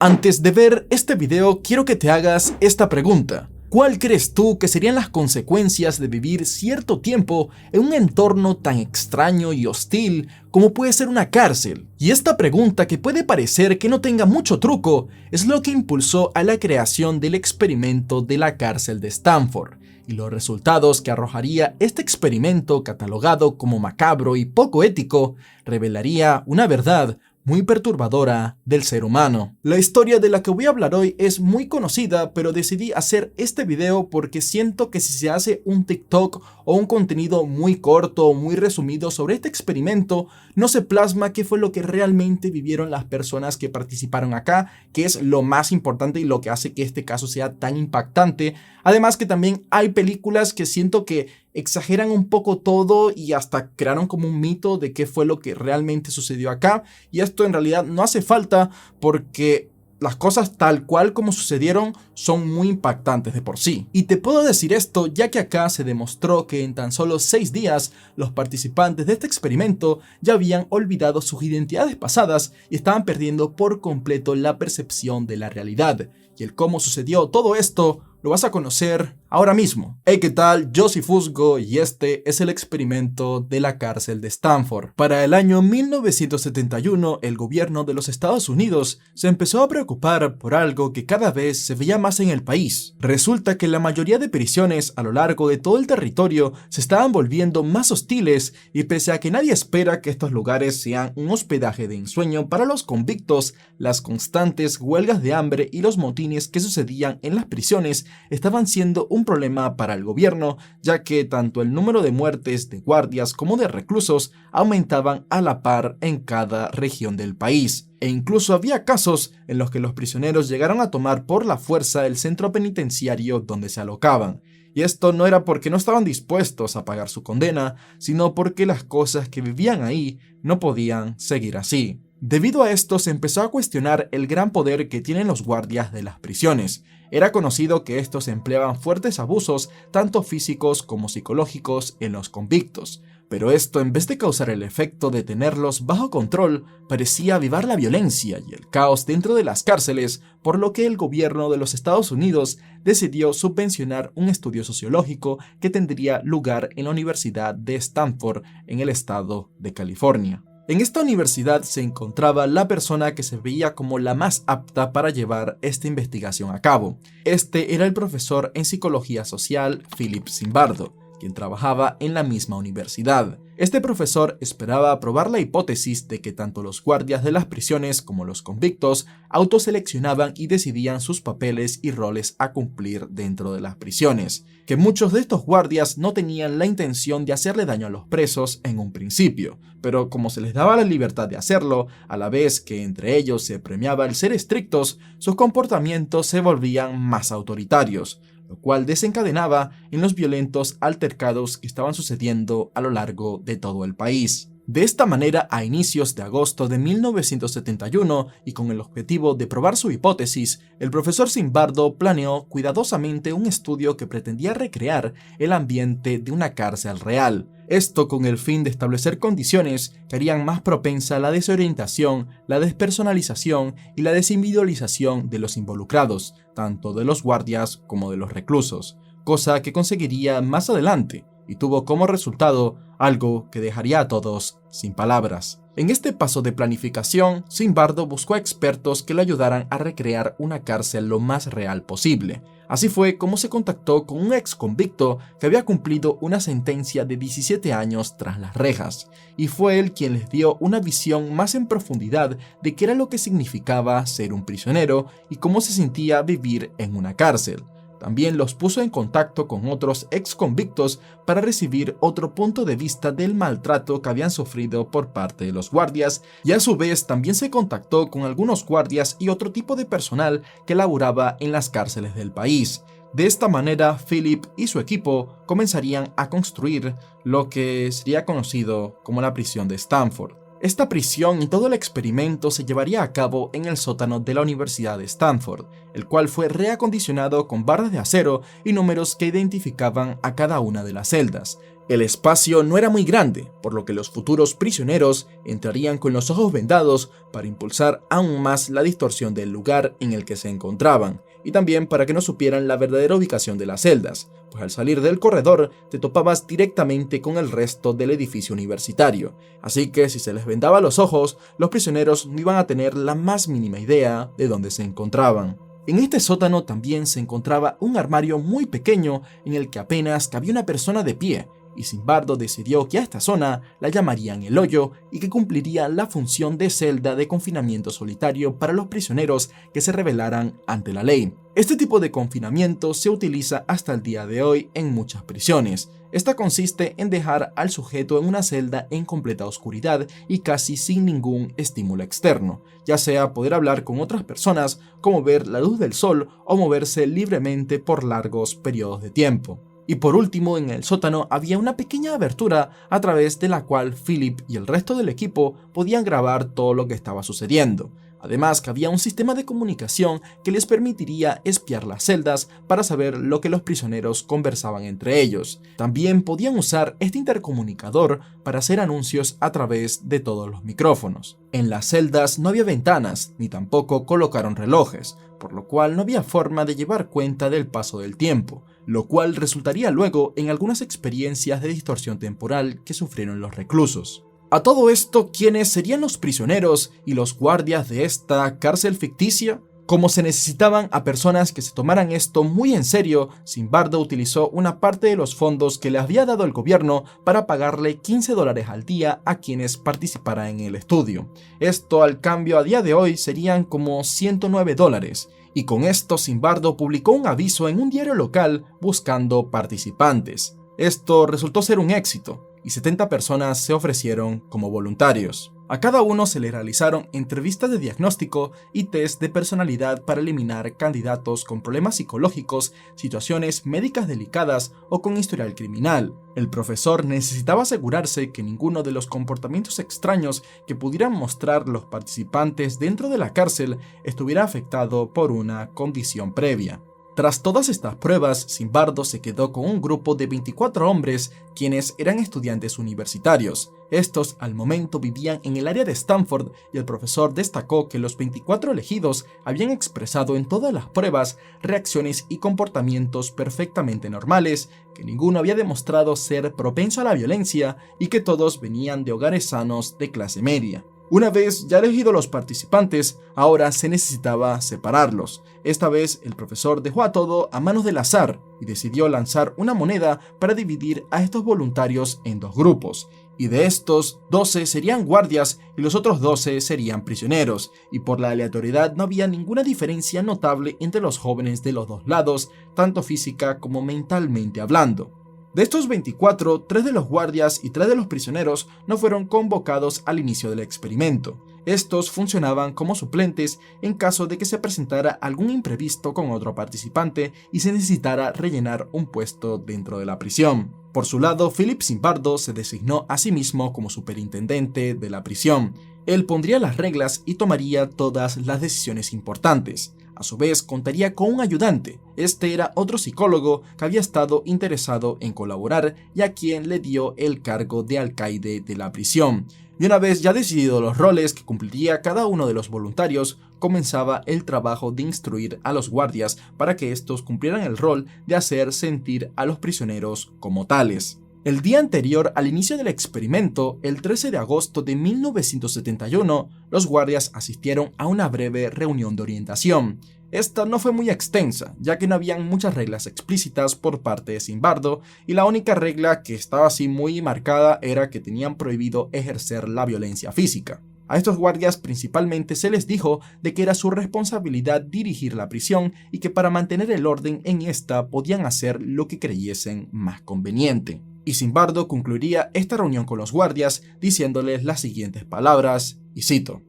Antes de ver este video, quiero que te hagas esta pregunta. ¿Cuál crees tú que serían las consecuencias de vivir cierto tiempo en un entorno tan extraño y hostil como puede ser una cárcel? Y esta pregunta, que puede parecer que no tenga mucho truco, es lo que impulsó a la creación del experimento de la cárcel de Stanford. Y los resultados que arrojaría este experimento, catalogado como macabro y poco ético, revelaría una verdad muy perturbadora del ser humano. La historia de la que voy a hablar hoy es muy conocida, pero decidí hacer este video porque siento que si se hace un TikTok o un contenido muy corto o muy resumido sobre este experimento, no se plasma qué fue lo que realmente vivieron las personas que participaron acá, que es lo más importante y lo que hace que este caso sea tan impactante. Además que también hay películas que siento que exageran un poco todo y hasta crearon como un mito de qué fue lo que realmente sucedió acá, y esto en realidad no hace falta porque las cosas tal cual como sucedieron son muy impactantes de por sí. Y te puedo decir esto ya que acá se demostró que en tan solo 6 días los participantes de este experimento ya habían olvidado sus identidades pasadas y estaban perdiendo por completo la percepción de la realidad. Y el cómo sucedió todo esto lo vas a conocer ahora mismo. Hey, ¿qué tal? Yo soy Fusgo y este es el experimento de la cárcel de Stanford. Para el año 1971, el gobierno de los Estados Unidos se empezó a preocupar por algo que cada vez se veía más en el país. Resulta que la mayoría de prisiones a lo largo de todo el territorio se estaban volviendo más hostiles, y pese a que nadie espera que estos lugares sean un hospedaje de ensueño para los convictos, las constantes huelgas de hambre y los motines que sucedían en las prisiones estaban siendo un problema para el gobierno, ya que tanto el número de muertes de guardias como de reclusos aumentaban a la par en cada región del país. E incluso había casos en los que los prisioneros llegaron a tomar por la fuerza el centro penitenciario donde se alocaban. Y esto no era porque no estaban dispuestos a pagar su condena, sino porque las cosas que vivían ahí no podían seguir así. Debido a esto se empezó a cuestionar el gran poder que tienen los guardias de las prisiones. Era conocido que estos empleaban fuertes abusos, tanto físicos como psicológicos, en los convictos. Pero esto, en vez de causar el efecto de tenerlos bajo control, parecía avivar la violencia y el caos dentro de las cárceles, por lo que el gobierno de los Estados Unidos decidió subvencionar un estudio sociológico que tendría lugar en la Universidad de Stanford, en el estado de California. En esta universidad se encontraba la persona que se veía como la más apta para llevar esta investigación a cabo. Este era el profesor en psicología social Philip Zimbardo, quien trabajaba en la misma universidad. Este profesor esperaba aprobar la hipótesis de que tanto los guardias de las prisiones como los convictos autoseleccionaban y decidían sus papeles y roles a cumplir dentro de las prisiones, que muchos de estos guardias no tenían la intención de hacerle daño a los presos en un principio, pero como se les daba la libertad de hacerlo, a la vez que entre ellos se premiaba el ser estrictos, sus comportamientos se volvían más autoritarios, lo cual desencadenaba en los violentos altercados que estaban sucediendo a lo largo de todo el país. De esta manera, a inicios de agosto de 1971, y con el objetivo de probar su hipótesis, el profesor Zimbardo planeó cuidadosamente un estudio que pretendía recrear el ambiente de una cárcel real. Esto con el fin de establecer condiciones que harían más propensa la desorientación, la despersonalización y la desindividualización de los involucrados, tanto de los guardias como de los reclusos, cosa que conseguiría más adelante, y tuvo como resultado algo que dejaría a todos sin palabras. En este paso de planificación, Zimbardo buscó a expertos que le ayudaran a recrear una cárcel lo más real posible. Así fue como se contactó con un ex convicto que había cumplido una sentencia de 17 años tras las rejas, y fue él quien les dio una visión más en profundidad de qué era lo que significaba ser un prisionero y cómo se sentía vivir en una cárcel. También los puso en contacto con otros ex convictos para recibir otro punto de vista del maltrato que habían sufrido por parte de los guardias, y a su vez también se contactó con algunos guardias y otro tipo de personal que laboraba en las cárceles del país. De esta manera, Philip y su equipo comenzarían a construir lo que sería conocido como la prisión de Stanford. Esta prisión y todo el experimento se llevaría a cabo en el sótano de la Universidad de Stanford, el cual fue reacondicionado con barras de acero y números que identificaban a cada una de las celdas. El espacio no era muy grande, por lo que los futuros prisioneros entrarían con los ojos vendados para impulsar aún más la distorsión del lugar en el que se encontraban, y también para que no supieran la verdadera ubicación de las celdas, pues al salir del corredor te topabas directamente con el resto del edificio universitario, así que si se les vendaba los ojos, los prisioneros no iban a tener la más mínima idea de dónde se encontraban. En este sótano también se encontraba un armario muy pequeño en el que apenas cabía una persona de pie, y Zimbardo decidió que a esta zona la llamarían el hoyo y que cumpliría la función de celda de confinamiento solitario para los prisioneros que se rebelaran ante la ley. Este tipo de confinamiento se utiliza hasta el día de hoy en muchas prisiones. Esta consiste en dejar al sujeto en una celda en completa oscuridad y casi sin ningún estímulo externo, ya sea poder hablar con otras personas, como ver la luz del sol o moverse libremente por largos periodos de tiempo. Y por último, en el sótano había una pequeña abertura a través de la cual Philip y el resto del equipo podían grabar todo lo que estaba sucediendo. Además que había un sistema de comunicación que les permitiría espiar las celdas para saber lo que los prisioneros conversaban entre ellos. También podían usar este intercomunicador para hacer anuncios a través de todos los micrófonos. En las celdas no había ventanas, ni tampoco colocaron relojes, por lo cual no había forma de llevar cuenta del paso del tiempo, lo cual resultaría luego en algunas experiencias de distorsión temporal que sufrieron los reclusos. A todo esto, ¿quiénes serían los prisioneros y los guardias de esta cárcel ficticia? Como se necesitaban a personas que se tomaran esto muy en serio, Zimbardo utilizó una parte de los fondos que le había dado el gobierno para pagarle $15 al día a quienes participaran en el estudio. Esto al cambio a día de hoy serían como $109. Y con esto Zimbardo publicó un aviso en un diario local buscando participantes. Esto resultó ser un éxito, y 70 personas se ofrecieron como voluntarios. A cada uno se le realizaron entrevistas de diagnóstico y test de personalidad para eliminar candidatos con problemas psicológicos, situaciones médicas delicadas o con historial criminal. El profesor necesitaba asegurarse que ninguno de los comportamientos extraños que pudieran mostrar los participantes dentro de la cárcel estuviera afectado por una condición previa. Tras todas estas pruebas, Zimbardo se quedó con un grupo de 24 hombres quienes eran estudiantes universitarios. Estos al momento vivían en el área de Stanford y el profesor destacó que los 24 elegidos habían expresado en todas las pruebas reacciones y comportamientos perfectamente normales, que ninguno había demostrado ser propenso a la violencia y que todos venían de hogares sanos de clase media. Una vez ya elegidos los participantes, ahora se necesitaba separarlos. Esta vez el profesor dejó a todo a manos del azar y decidió lanzar una moneda para dividir a estos voluntarios en dos grupos. Y de estos, 12 serían guardias y los otros 12 serían prisioneros, y por la aleatoriedad no había ninguna diferencia notable entre los jóvenes de los dos lados, tanto física como mentalmente hablando. De estos 24, 3 de los guardias y 3 de los prisioneros no fueron convocados al inicio del experimento. Estos funcionaban como suplentes en caso de que se presentara algún imprevisto con otro participante y se necesitara rellenar un puesto dentro de la prisión. Por su lado, Philip Zimbardo se designó a sí mismo como superintendente de la prisión. Él pondría las reglas y tomaría todas las decisiones importantes. A su vez, contaría con un ayudante. Este era otro psicólogo que había estado interesado en colaborar y a quien le dio el cargo de alcaide de la prisión. Y una vez ya decididos los roles que cumpliría cada uno de los voluntarios, comenzaba el trabajo de instruir a los guardias para que estos cumplieran el rol de hacer sentir a los prisioneros como tales. El día anterior al inicio del experimento, el 13 de agosto de 1971, los guardias asistieron a una breve reunión de orientación. Esta no fue muy extensa, ya que no habían muchas reglas explícitas por parte de Zimbardo, y la única regla que estaba así muy marcada era que tenían prohibido ejercer la violencia física. A estos guardias principalmente se les dijo de que era su responsabilidad dirigir la prisión y que para mantener el orden en esta podían hacer lo que creyesen más conveniente. Y Zimbardo concluiría esta reunión con los guardias diciéndoles las siguientes palabras, y cito: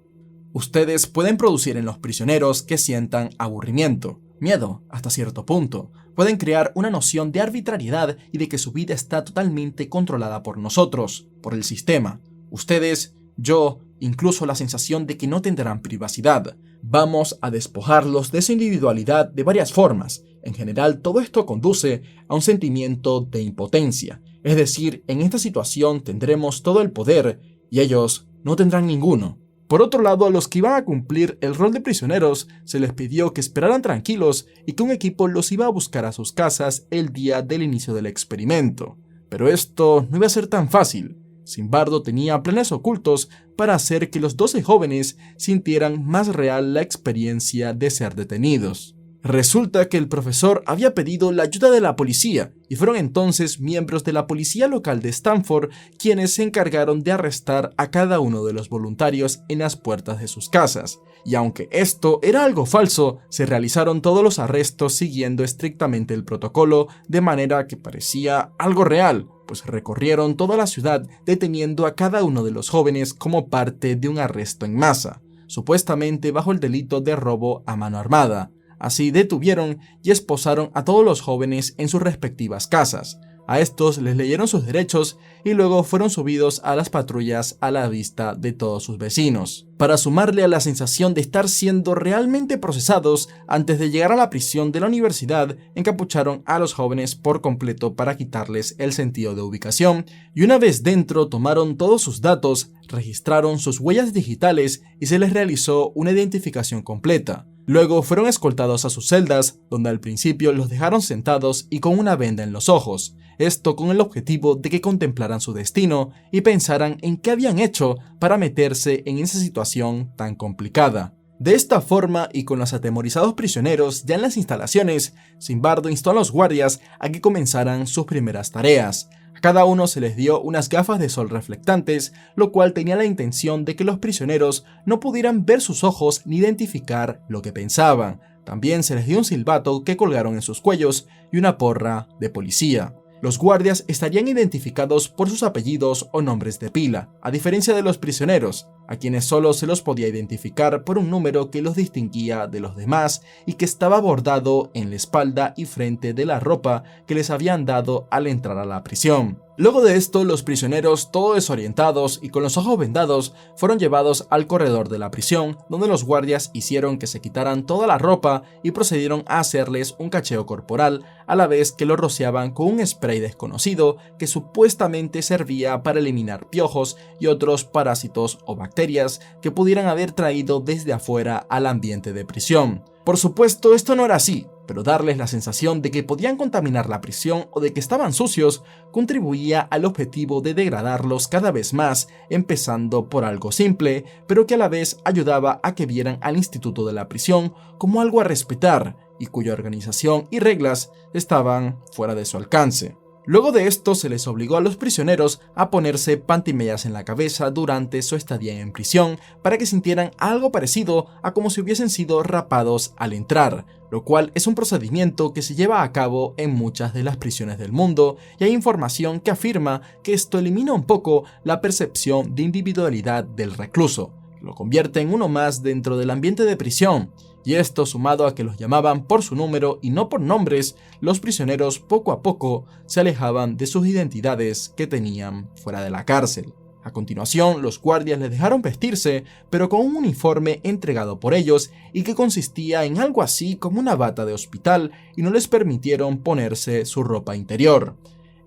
"Ustedes pueden producir en los prisioneros que sientan aburrimiento, miedo hasta cierto punto. Pueden crear una noción de arbitrariedad y de que su vida está totalmente controlada por nosotros, por el sistema. Ustedes, yo, incluso la sensación de que no tendrán privacidad. Vamos a despojarlos de su individualidad de varias formas. En general, todo esto conduce a un sentimiento de impotencia. Es decir, en esta situación tendremos todo el poder y ellos no tendrán ninguno. Por otro lado, a los que iban a cumplir el rol de prisioneros se les pidió que esperaran tranquilos y que un equipo los iba a buscar a sus casas el día del inicio del experimento. Pero esto no iba a ser tan fácil. Zimbardo tenía planes ocultos para hacer que los 12 jóvenes sintieran más real la experiencia de ser detenidos. Resulta que el profesor había pedido la ayuda de la policía y fueron entonces miembros de la policía local de Stanford quienes se encargaron de arrestar a cada uno de los voluntarios en las puertas de sus casas. Y aunque esto era algo falso, se realizaron todos los arrestos siguiendo estrictamente el protocolo de manera que parecía algo real, pues recorrieron toda la ciudad deteniendo a cada uno de los jóvenes como parte de un arresto en masa, supuestamente bajo el delito de robo a mano armada. Así detuvieron y esposaron a todos los jóvenes en sus respectivas casas. A estos les leyeron sus derechos y luego fueron subidos a las patrullas a la vista de todos sus vecinos. Para sumarle a la sensación de estar siendo realmente procesados, antes de llegar a la prisión de la universidad, encapucharon a los jóvenes por completo para quitarles el sentido de ubicación y una vez dentro tomaron todos sus datos, registraron sus huellas digitales y se les realizó una identificación completa. Luego fueron escoltados a sus celdas, donde al principio los dejaron sentados y con una venda en los ojos, esto con el objetivo de que contemplaran su destino y pensaran en qué habían hecho para meterse en esa situación tan complicada. De esta forma y con los atemorizados prisioneros ya en las instalaciones, Zimbardo instó a los guardias a que comenzaran sus primeras tareas. A cada uno se les dio unas gafas de sol reflectantes, lo cual tenía la intención de que los prisioneros no pudieran ver sus ojos ni identificar lo que pensaban. También se les dio un silbato que colgaron en sus cuellos y una porra de policía. Los guardias estarían identificados por sus apellidos o nombres de pila, a diferencia de los prisioneros, a quienes solo se los podía identificar por un número que los distinguía de los demás y que estaba bordado en la espalda y frente de la ropa que les habían dado al entrar a la prisión. Luego de esto, los prisioneros, todos desorientados y con los ojos vendados, fueron llevados al corredor de la prisión, donde los guardias hicieron que se quitaran toda la ropa y procedieron a hacerles un cacheo corporal, a la vez que lo rociaban con un spray desconocido que supuestamente servía para eliminar piojos y otros parásitos o bacterias que pudieran haber traído desde afuera al ambiente de prisión. Por supuesto, esto no era así, pero darles la sensación de que podían contaminar la prisión o de que estaban sucios contribuía al objetivo de degradarlos cada vez más, empezando por algo simple, pero que a la vez ayudaba a que vieran al instituto de la prisión como algo a respetar y cuya organización y reglas estaban fuera de su alcance. Luego de esto se les obligó a los prisioneros a ponerse pantimedias en la cabeza durante su estadía en prisión para que sintieran algo parecido a como si hubiesen sido rapados al entrar, lo cual es un procedimiento que se lleva a cabo en muchas de las prisiones del mundo y hay información que afirma que esto elimina un poco la percepción de individualidad del recluso, lo convierte en uno más dentro del ambiente de prisión. Y esto sumado a que los llamaban por su número y no por nombres, los prisioneros poco a poco se alejaban de sus identidades que tenían fuera de la cárcel. A continuación, los guardias les dejaron vestirse, pero con un uniforme entregado por ellos y que consistía en algo así como una bata de hospital y no les permitieron ponerse su ropa interior.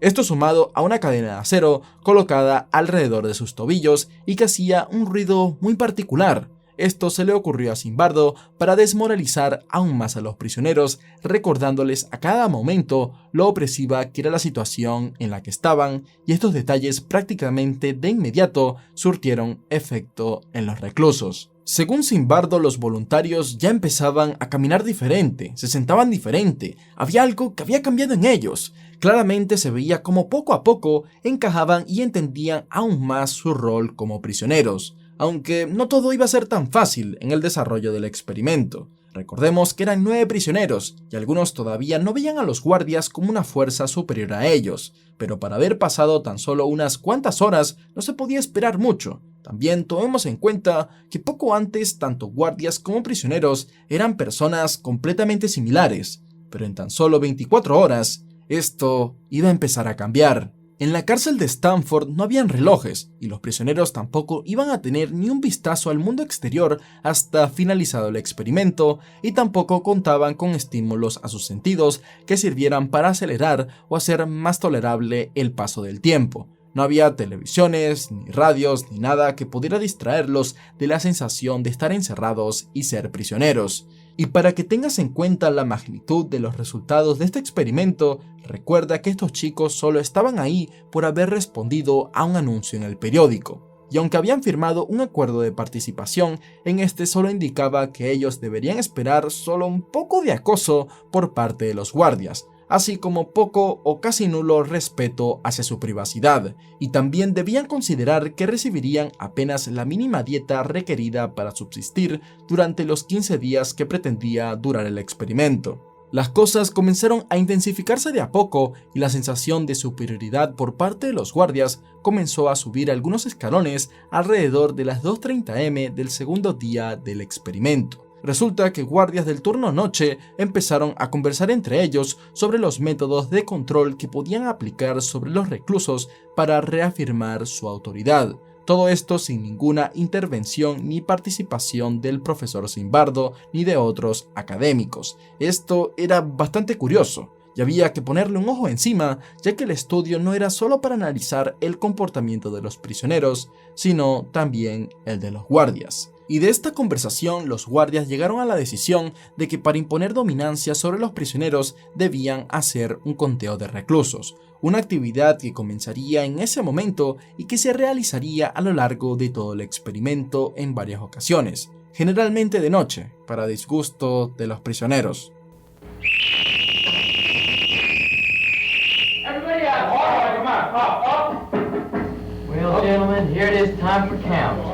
Esto sumado a una cadena de acero colocada alrededor de sus tobillos y que hacía un ruido muy particular. Esto se le ocurrió a Zimbardo para desmoralizar aún más a los prisioneros, recordándoles a cada momento lo opresiva que era la situación en la que estaban, y estos detalles prácticamente de inmediato surtieron efecto en los reclusos. Según Zimbardo, los voluntarios ya empezaban a caminar diferente, se sentaban diferente, había algo que había cambiado en ellos. Claramente se veía como poco a poco encajaban y entendían aún más su rol como prisioneros. Aunque no todo iba a ser tan fácil en el desarrollo del experimento. Recordemos que eran 9 prisioneros y algunos todavía no veían a los guardias como una fuerza superior a ellos, pero para haber pasado tan solo unas cuantas horas no se podía esperar mucho. También tomemos en cuenta que poco antes tanto guardias como prisioneros eran personas completamente similares, pero en tan solo 24 horas esto iba a empezar a cambiar. En la cárcel de Stanford no habían relojes y los prisioneros tampoco iban a tener ni un vistazo al mundo exterior hasta finalizado el experimento, y tampoco contaban con estímulos a sus sentidos que sirvieran para acelerar o hacer más tolerable el paso del tiempo. No había televisiones, ni radios, ni nada que pudiera distraerlos de la sensación de estar encerrados y ser prisioneros. Y para que tengas en cuenta la magnitud de los resultados de este experimento, recuerda que estos chicos solo estaban ahí por haber respondido a un anuncio en el periódico. Y aunque habían firmado un acuerdo de participación, en este solo indicaba que ellos deberían esperar solo un poco de acoso por parte de los guardias, así como poco o casi nulo respeto hacia su privacidad, y también debían considerar que recibirían apenas la mínima dieta requerida para subsistir durante los 15 días que pretendía durar el experimento. Las cosas comenzaron a intensificarse de a poco y la sensación de superioridad por parte de los guardias comenzó a subir algunos escalones alrededor de las 2:30 am del segundo día del experimento. Resulta que guardias del turno noche empezaron a conversar entre ellos sobre los métodos de control que podían aplicar sobre los reclusos para reafirmar su autoridad. Todo esto sin ninguna intervención ni participación del profesor Zimbardo ni de otros académicos. Esto era bastante curioso. Y había que ponerle un ojo encima, ya que el estudio no era solo para analizar el comportamiento de los prisioneros, sino también el de los guardias. Y de esta conversación los guardias llegaron a la decisión de que para imponer dominancia sobre los prisioneros debían hacer un conteo de reclusos, una actividad que comenzaría en ese momento y que se realizaría a lo largo de todo el experimento en varias ocasiones, generalmente de noche, para disgusto de los prisioneros. Well, gentlemen, here it is time for count.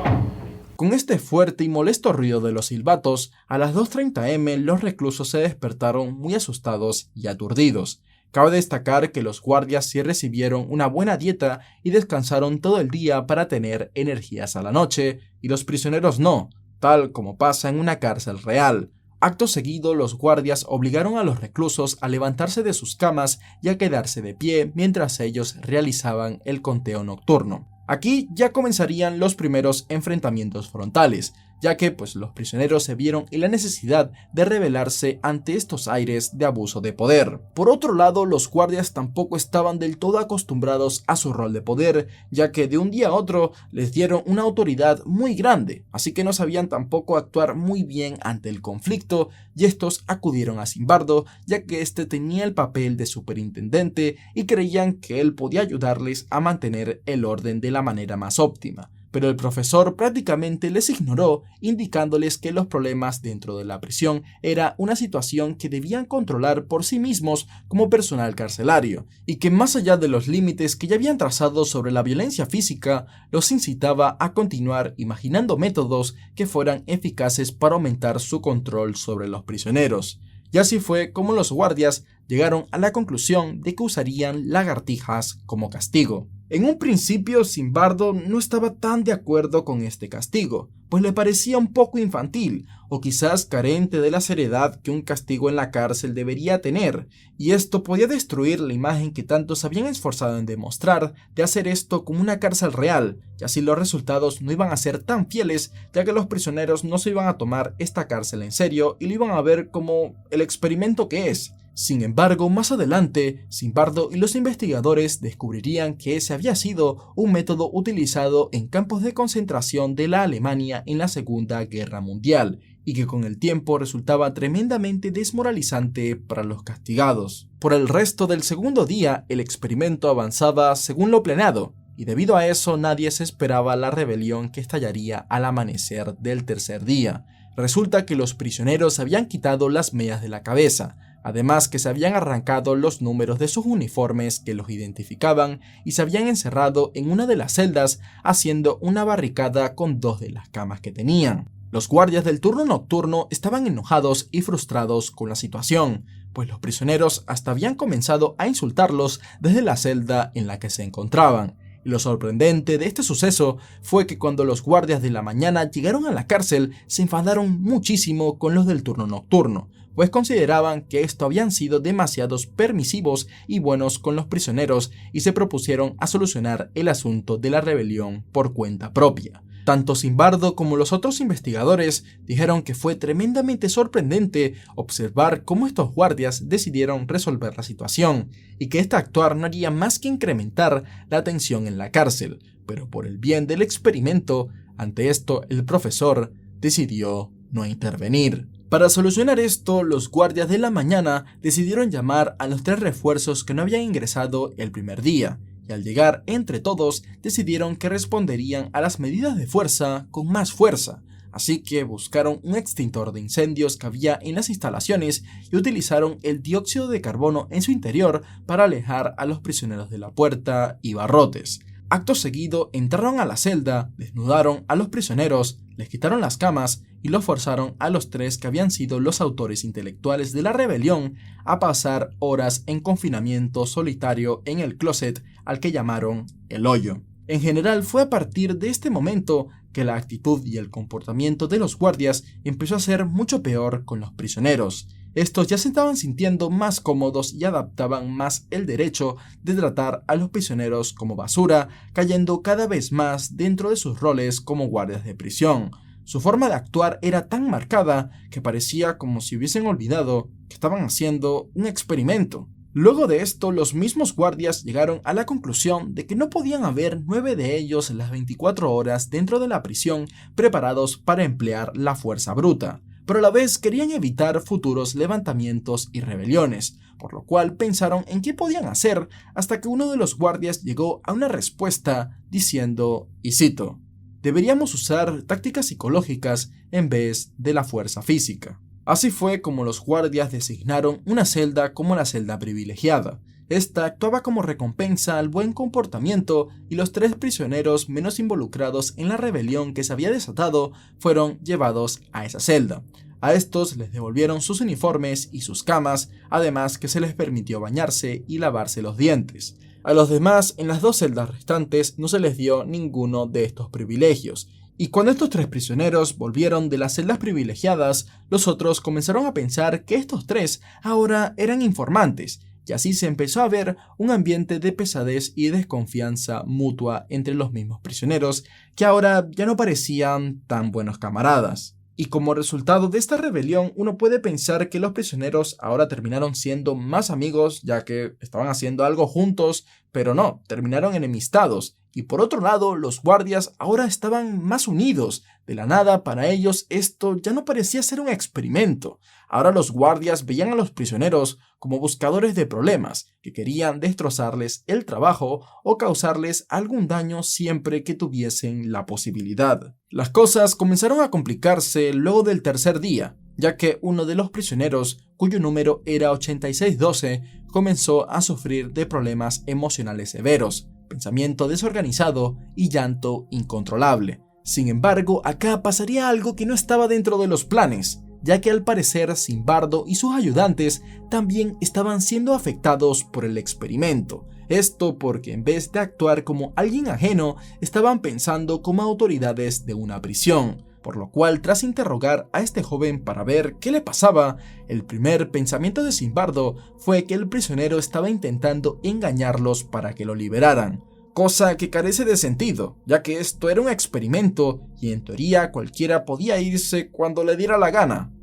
Con este fuerte y molesto ruido de los silbatos, a las 2:30 am los reclusos se despertaron muy asustados y aturdidos. Cabe destacar que los guardias sí recibieron una buena dieta y descansaron todo el día para tener energías a la noche, y los prisioneros no, tal como pasa en una cárcel real. Acto seguido, los guardias obligaron a los reclusos a levantarse de sus camas y a quedarse de pie mientras ellos realizaban el conteo nocturno. Aquí ya comenzarían los primeros enfrentamientos frontales, ya que los prisioneros se vieron en la necesidad de rebelarse ante estos aires de abuso de poder. Por otro lado, los guardias tampoco estaban del todo acostumbrados a su rol de poder, ya que de un día a otro les dieron una autoridad muy grande, así que no sabían tampoco actuar muy bien ante el conflicto, y estos acudieron a Zimbardo, ya que este tenía el papel de superintendente y creían que él podía ayudarles a mantener el orden de la manera más óptima. Pero el profesor prácticamente les ignoró, indicándoles que los problemas dentro de la prisión era una situación que debían controlar por sí mismos como personal carcelario, y que más allá de los límites que ya habían trazado sobre la violencia física, los incitaba a continuar imaginando métodos que fueran eficaces para aumentar su control sobre los prisioneros. Y así fue como los guardias llegaron a la conclusión de que usarían lagartijas como castigo. En un principio, Zimbardo no estaba tan de acuerdo con este castigo, pues le parecía un poco infantil, o quizás carente de la seriedad que un castigo en la cárcel debería tener, y esto podía destruir la imagen que tanto se habían esforzado en demostrar de hacer esto como una cárcel real, y así los resultados no iban a ser tan fieles, ya que los prisioneros no se iban a tomar esta cárcel en serio y lo iban a ver como el experimento que es. Sin embargo, más adelante, Zimbardo y los investigadores descubrirían que ese había sido un método utilizado en campos de concentración de la Alemania en la Segunda Guerra Mundial, y que con el tiempo resultaba tremendamente desmoralizante para los castigados. Por el resto del segundo día, el experimento avanzaba según lo planeado, y debido a eso nadie se esperaba la rebelión que estallaría al amanecer del tercer día. Resulta que los prisioneros se habían quitado las medias de la cabeza, además que se habían arrancado los números de sus uniformes que los identificaban y se habían encerrado en una de las celdas haciendo una barricada con 2 de las camas que tenían. Los guardias del turno nocturno estaban enojados y frustrados con la situación, pues los prisioneros hasta habían comenzado a insultarlos desde la celda en la que se encontraban. Y lo sorprendente de este suceso fue que cuando los guardias de la mañana llegaron a la cárcel, se enfadaron muchísimo con los del turno nocturno, pues consideraban que esto habían sido demasiados permisivos y buenos con los prisioneros y se propusieron a solucionar el asunto de la rebelión por cuenta propia. Tanto Zimbardo como los otros investigadores dijeron que fue tremendamente sorprendente observar cómo estos guardias decidieron resolver la situación y que este actuar no haría más que incrementar la tensión en la cárcel, pero por el bien del experimento, ante esto el profesor decidió no intervenir. Para solucionar esto, los guardias de la mañana decidieron llamar a los 3 refuerzos que no habían ingresado el primer día, y al llegar entre todos decidieron que responderían a las medidas de fuerza con más fuerza, así que buscaron un extintor de incendios que había en las instalaciones y utilizaron el dióxido de carbono en su interior para alejar a los prisioneros de la puerta y barrotes. Acto seguido entraron a la celda, desnudaron a los prisioneros, les quitaron las camas y los forzaron a los 3 que habían sido los autores intelectuales de la rebelión a pasar horas en confinamiento solitario en el closet al que llamaron el hoyo. En general fue a partir de este momento que la actitud y el comportamiento de los guardias empezó a ser mucho peor con los prisioneros. Estos ya se estaban sintiendo más cómodos y adaptaban más el derecho de tratar a los prisioneros como basura, cayendo cada vez más dentro de sus roles como guardias de prisión. Su forma de actuar era tan marcada que parecía como si hubiesen olvidado que estaban haciendo un experimento. Luego de esto, los mismos guardias llegaron a la conclusión de que no podían haber 9 de ellos las 24 horas dentro de la prisión preparados para emplear la fuerza bruta, pero a la vez querían evitar futuros levantamientos y rebeliones, por lo cual pensaron en qué podían hacer hasta que uno de los guardias llegó a una respuesta diciendo, y cito, «Deberíamos usar tácticas psicológicas en vez de la fuerza física». Así fue como los guardias designaron una celda como la celda privilegiada. Esta actuaba como recompensa al buen comportamiento y los 3 prisioneros menos involucrados en la rebelión que se había desatado fueron llevados a esa celda. A estos les devolvieron sus uniformes y sus camas, además que se les permitió bañarse y lavarse los dientes. A los demás, en las 2 celdas restantes, no se les dio ninguno de estos privilegios. Y cuando estos 3 prisioneros volvieron de las celdas privilegiadas, los otros comenzaron a pensar que estos 3 ahora eran informantes, y así se empezó a ver un ambiente de pesadez y desconfianza mutua entre los mismos prisioneros, que ahora ya no parecían tan buenos camaradas. Y como resultado de esta rebelión, uno puede pensar que los prisioneros ahora terminaron siendo más amigos, ya que estaban haciendo algo juntos, pero no, terminaron enemistados. Y por otro lado, los guardias ahora estaban más unidos. De la nada, para ellos esto ya no parecía ser un experimento. Ahora los guardias veían a los prisioneros como buscadores de problemas, que querían destrozarles el trabajo o causarles algún daño siempre que tuviesen la posibilidad. Las cosas comenzaron a complicarse luego del tercer día, ya que uno de los prisioneros, cuyo número era 8612, comenzó a sufrir de problemas emocionales severos, pensamiento desorganizado y llanto incontrolable. Sin embargo, acá pasaría algo que no estaba dentro de los planes, ya que al parecer Zimbardo y sus ayudantes también estaban siendo afectados por el experimento. Esto porque en vez de actuar como alguien ajeno, estaban pensando como autoridades de una prisión. Por lo cual, tras interrogar a este joven para ver qué le pasaba, el primer pensamiento de Zimbardo fue que el prisionero estaba intentando engañarlos para que lo liberaran. Cosa que carece de sentido, ya que esto era un experimento y en teoría cualquiera podía irse cuando le diera la gana.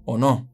¿O no?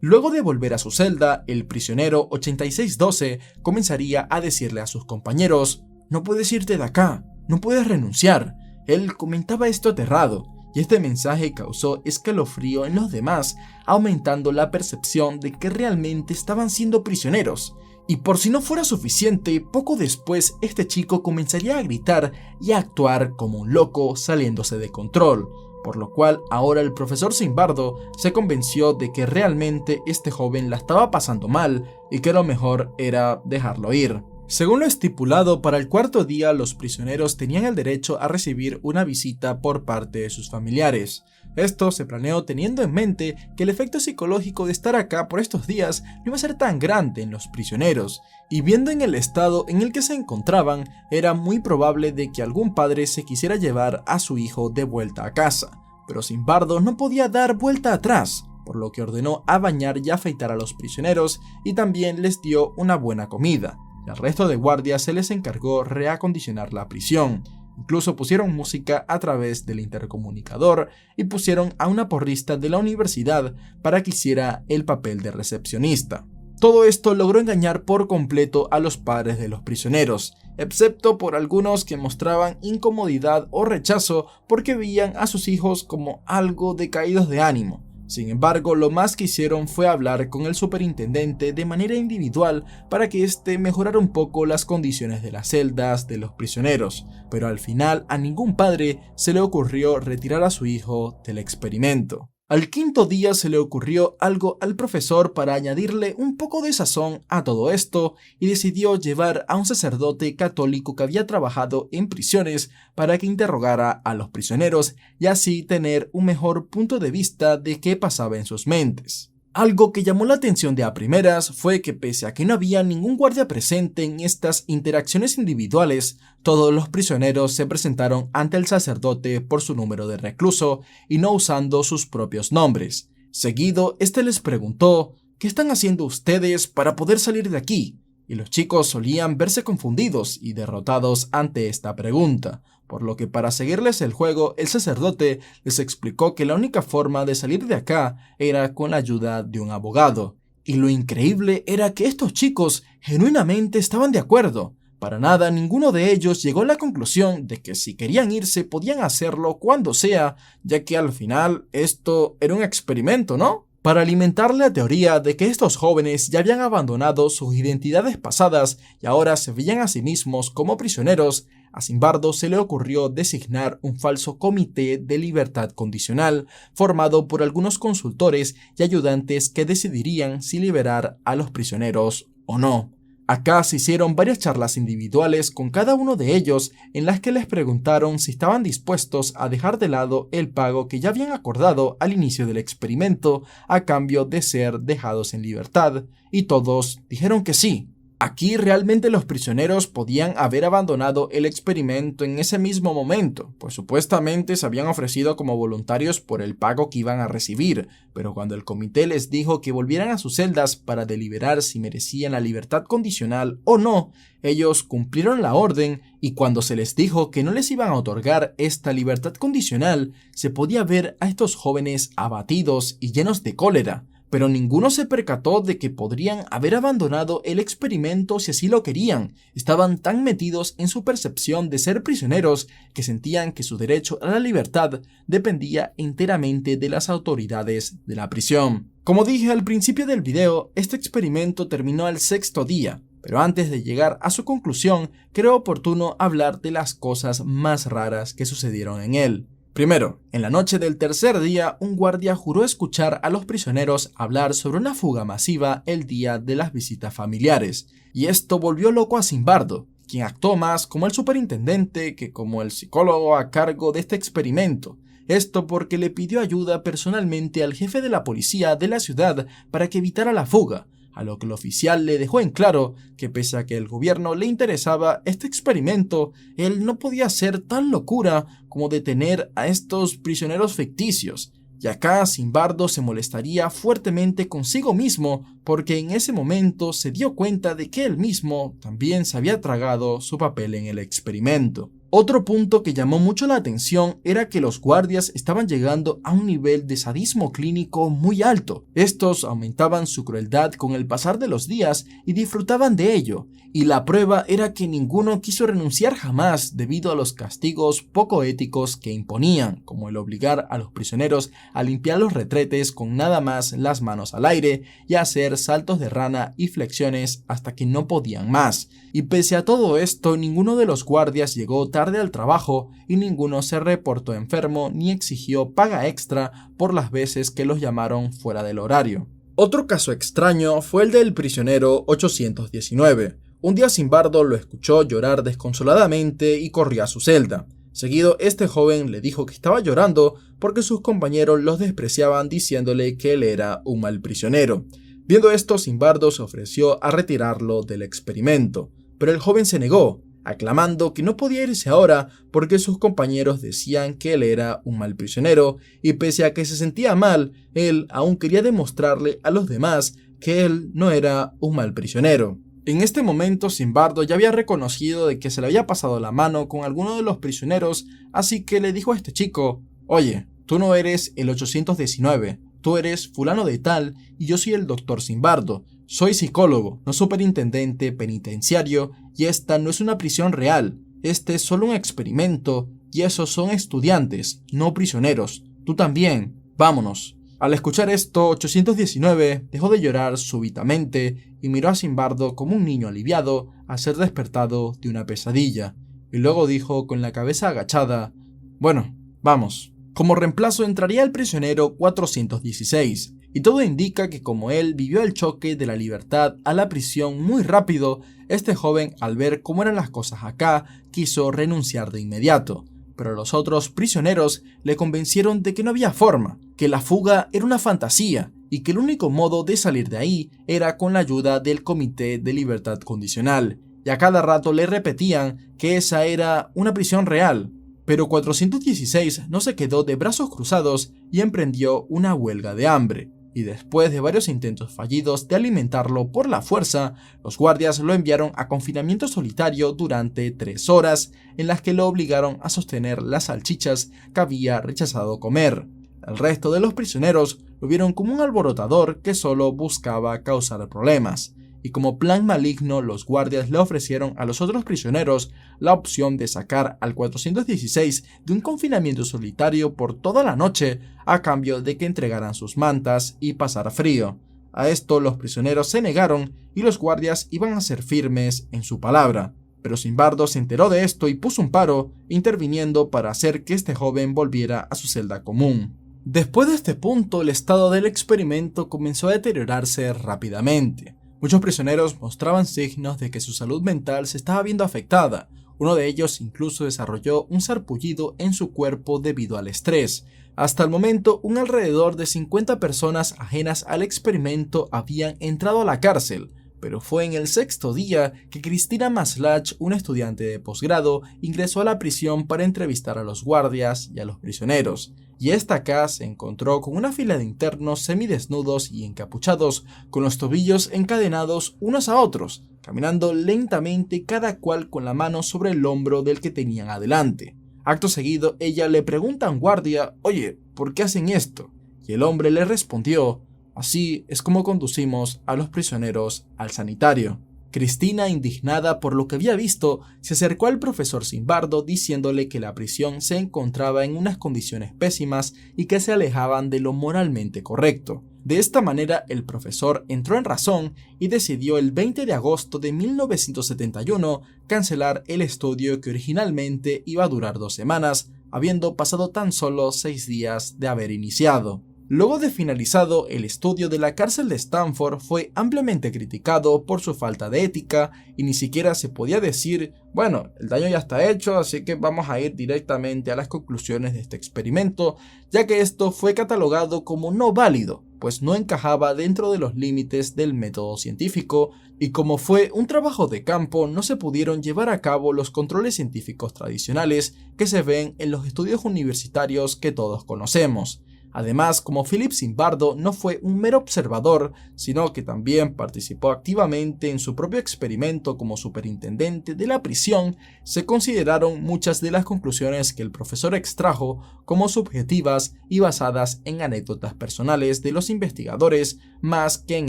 Luego de volver a su celda, el prisionero 8612 comenzaría a decirle a sus compañeros: «No puedes irte de acá, no puedes renunciar». Él comentaba esto aterrado, y este mensaje causó escalofrío en los demás, aumentando la percepción de que realmente estaban siendo prisioneros. Y por si no fuera suficiente, poco después este chico comenzaría a gritar y a actuar como un loco, saliéndose de control, por lo cual ahora el profesor Zimbardo se convenció de que realmente este joven la estaba pasando mal y que lo mejor era dejarlo ir. Según lo estipulado, para el cuarto día los prisioneros tenían el derecho a recibir una visita por parte de sus familiares. Esto se planeó teniendo en mente que el efecto psicológico de estar acá por estos días no iba a ser tan grande en los prisioneros, y viendo en el estado en el que se encontraban, era muy probable de que algún padre se quisiera llevar a su hijo de vuelta a casa, pero Zimbardo no podía dar vuelta atrás, por lo que ordenó a bañar y afeitar a los prisioneros y también les dio una buena comida. Al resto de guardias se les encargó reacondicionar la prisión. Incluso pusieron música a través del intercomunicador y pusieron a una porrista de la universidad para que hiciera el papel de recepcionista. Todo esto logró engañar por completo a los padres de los prisioneros, excepto por algunos que mostraban incomodidad o rechazo porque veían a sus hijos como algo decaídos de ánimo. Sin embargo, lo más que hicieron fue hablar con el superintendente de manera individual para que éste mejorara un poco las condiciones de las celdas de los prisioneros, pero al final a ningún padre se le ocurrió retirar a su hijo del experimento. Al quinto día se le ocurrió algo al profesor para añadirle un poco de sazón a todo esto y decidió llevar a un sacerdote católico que había trabajado en prisiones para que interrogara a los prisioneros y así tener un mejor punto de vista de qué pasaba en sus mentes. Algo que llamó la atención de a primeras fue que pese a que no había ningún guardia presente en estas interacciones individuales, todos los prisioneros se presentaron ante el sacerdote por su número de recluso y no usando sus propios nombres. Seguido, este les preguntó: ¿qué están haciendo ustedes para poder salir de aquí? Y los chicos solían verse confundidos y derrotados ante esta pregunta, por lo que para seguirles el juego, el sacerdote les explicó que la única forma de salir de acá era con la ayuda de un abogado. Y lo increíble era que estos chicos genuinamente estaban de acuerdo. Para nada ninguno de ellos llegó a la conclusión de que si querían irse podían hacerlo cuando sea, ya que al final esto era un experimento, ¿no? Para alimentar la teoría de que estos jóvenes ya habían abandonado sus identidades pasadas y ahora se veían a sí mismos como prisioneros, a Zimbardo se le ocurrió designar un falso comité de libertad condicional formado por algunos consultores y ayudantes que decidirían si liberar a los prisioneros o no. Acá se hicieron varias charlas individuales con cada uno de ellos en las que les preguntaron si estaban dispuestos a dejar de lado el pago que ya habían acordado al inicio del experimento a cambio de ser dejados en libertad, y todos dijeron que sí. Aquí realmente los prisioneros podían haber abandonado el experimento en ese mismo momento, pues supuestamente se habían ofrecido como voluntarios por el pago que iban a recibir, pero cuando el comité les dijo que volvieran a sus celdas para deliberar si merecían la libertad condicional o no, ellos cumplieron la orden y cuando se les dijo que no les iban a otorgar esta libertad condicional, se podía ver a estos jóvenes abatidos y llenos de cólera. Pero ninguno se percató de que podrían haber abandonado el experimento si así lo querían. Estaban tan metidos en su percepción de ser prisioneros que sentían que su derecho a la libertad dependía enteramente de las autoridades de la prisión. Como dije al principio del video, este experimento terminó al sexto día, pero antes de llegar a su conclusión, creo oportuno hablar de las cosas más raras que sucedieron en él. Primero, en la noche del tercer día, un guardia juró escuchar a los prisioneros hablar sobre una fuga masiva el día de las visitas familiares, y esto volvió loco a Zimbardo, quien actuó más como el superintendente que como el psicólogo a cargo de este experimento. Esto porque le pidió ayuda personalmente al jefe de la policía de la ciudad para que evitara la fuga, a lo que el oficial le dejó en claro que pese a que el gobierno le interesaba este experimento, él no podía hacer tal locura como detener a estos prisioneros ficticios. Y acá Zimbardo se molestaría fuertemente consigo mismo porque en ese momento se dio cuenta de que él mismo también se había tragado su papel en el experimento. Otro punto que llamó mucho la atención era que los guardias estaban llegando a un nivel de sadismo clínico muy alto. Estos aumentaban su crueldad con el pasar de los días y disfrutaban de ello, y la prueba era que ninguno quiso renunciar jamás debido a los castigos poco éticos que imponían, como el obligar a los prisioneros a limpiar los retretes con nada más las manos al aire y hacer saltos de rana y flexiones hasta que no podían más. Y pese a todo esto, ninguno de los guardias llegó tarde al trabajo y ninguno se reportó enfermo ni exigió paga extra por las veces que los llamaron fuera del horario. Otro caso extraño fue el del prisionero 819. Un día Zimbardo lo escuchó llorar desconsoladamente y corrió a su celda. Seguido, este joven le dijo que estaba llorando porque sus compañeros los despreciaban diciéndole que él era un mal prisionero. Viendo esto, Zimbardo se ofreció a retirarlo del experimento, pero el joven se negó, aclamando que no podía irse ahora porque sus compañeros decían que él era un mal prisionero, y pese a que se sentía mal, él aún quería demostrarle a los demás que él no era un mal prisionero. En este momento, Zimbardo ya había reconocido de que se le había pasado la mano con alguno de los prisioneros, así que le dijo a este chico: oye, tú no eres el 819, tú eres fulano de tal y yo soy el doctor Zimbardo. Soy psicólogo, no superintendente penitenciario, y esta no es una prisión real. Este es solo un experimento y esos son estudiantes, no prisioneros. Tú también, vámonos. Al escuchar esto, 819 dejó de llorar súbitamente y miró a Zimbardo como un niño aliviado al ser despertado de una pesadilla, y luego dijo con la cabeza agachada: bueno, vamos. Como reemplazo entraría el prisionero 416, y todo indica que como él vivió el choque de la libertad a la prisión muy rápido, este joven, al ver cómo eran las cosas acá, quiso renunciar de inmediato. Pero los otros prisioneros le convencieron de que no había forma, que la fuga era una fantasía y que el único modo de salir de ahí era con la ayuda del Comité de Libertad Condicional, y a cada rato le repetían que esa era una prisión real. Pero 416 no se quedó de brazos cruzados y emprendió una huelga de hambre. Y después de varios intentos fallidos de alimentarlo por la fuerza, los guardias lo enviaron a confinamiento solitario durante 3 horas, en las que lo obligaron a sostener las salchichas que había rechazado comer. El resto de los prisioneros lo vieron como un alborotador que solo buscaba causar problemas, y como plan maligno los guardias le ofrecieron a los otros prisioneros la opción de sacar al 416 de un confinamiento solitario por toda la noche a cambio de que entregaran sus mantas y pasar frío. A esto los prisioneros se negaron y los guardias iban a ser firmes en su palabra, pero Zimbardo se enteró de esto y puso un paro, interviniendo para hacer que este joven volviera a su celda común. Después de este punto, el estado del experimento comenzó a deteriorarse rápidamente. Muchos prisioneros mostraban signos de que su salud mental se estaba viendo afectada. Uno de ellos incluso desarrolló un sarpullido en su cuerpo debido al estrés. Hasta el momento, un alrededor de 50 personas ajenas al experimento habían entrado a la cárcel, pero fue en el 6º día que Cristina Maslach, una estudiante de posgrado, ingresó a la prisión para entrevistar a los guardias y a los prisioneros. Y esta acá se encontró con una fila de internos semidesnudos y encapuchados, con los tobillos encadenados unos a otros, caminando lentamente cada cual con la mano sobre el hombro del que tenían adelante. Acto seguido, ella le pregunta a un guardia: oye, ¿por qué hacen esto? Y el hombre le respondió: así es como conducimos a los prisioneros al sanitario. Cristina, indignada por lo que había visto, se acercó al profesor Zimbardo diciéndole que la prisión se encontraba en unas condiciones pésimas y que se alejaban de lo moralmente correcto. De esta manera, el profesor entró en razón y decidió el 20 de agosto de 1971 cancelar el estudio que originalmente iba a durar 2 semanas, habiendo pasado tan solo 6 días de haber iniciado. Luego de finalizado, el estudio de la cárcel de Stanford fue ampliamente criticado por su falta de ética y ni siquiera se podía decir: bueno, el daño ya está hecho, así que vamos a ir directamente a las conclusiones de este experimento, ya que esto fue catalogado como no válido, pues no encajaba dentro de los límites del método científico, y como fue un trabajo de campo, no se pudieron llevar a cabo los controles científicos tradicionales que se ven en los estudios universitarios que todos conocemos. Además, como Philip Zimbardo no fue un mero observador, sino que también participó activamente en su propio experimento como superintendente de la prisión, se consideraron muchas de las conclusiones que el profesor extrajo como subjetivas y basadas en anécdotas personales de los investigadores más que en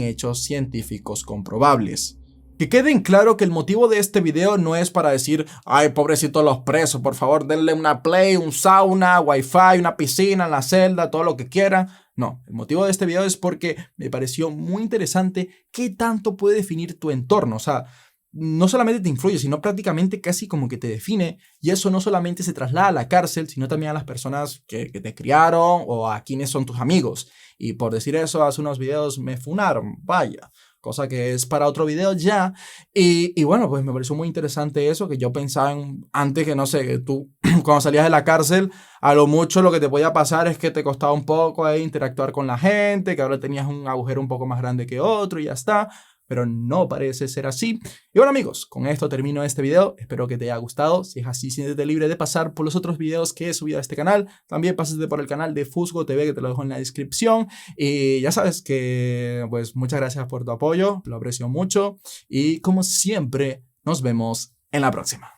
hechos científicos comprobables. Que queden claro que el motivo de este video no es para decir: ay, pobrecitos los presos, por favor denle una play, un sauna, wifi, una piscina en la celda, todo lo que quieran. No, el motivo de este video es porque me pareció muy interesante qué tanto puede definir tu entorno. O sea, no solamente te influye, sino prácticamente casi como que te define, y eso no solamente se traslada a la cárcel, sino también a las personas que te criaron o a quienes son tus amigos. Y por decir eso, hace unos videos me funaron, vaya. cosa que es para otro video ya. Y bueno, pues me pareció muy interesante eso, que yo pensaba antes que, no sé, que tú cuando salías de la cárcel, a lo mucho lo que te podía pasar es que te costaba un poco interactuar con la gente, que ahora tenías un agujero un poco más grande que otro y ya está. Pero no parece ser así. Y bueno, amigos, con esto termino este video. Espero que te haya gustado. Si es así, siéntete libre de pasar por los otros videos que he subido a este canal. También pásate por el canal de Fusgo TV, que te lo dejo en la descripción. Y ya sabes que, pues, muchas gracias por tu apoyo. Lo aprecio mucho. Y como siempre, nos vemos en la próxima.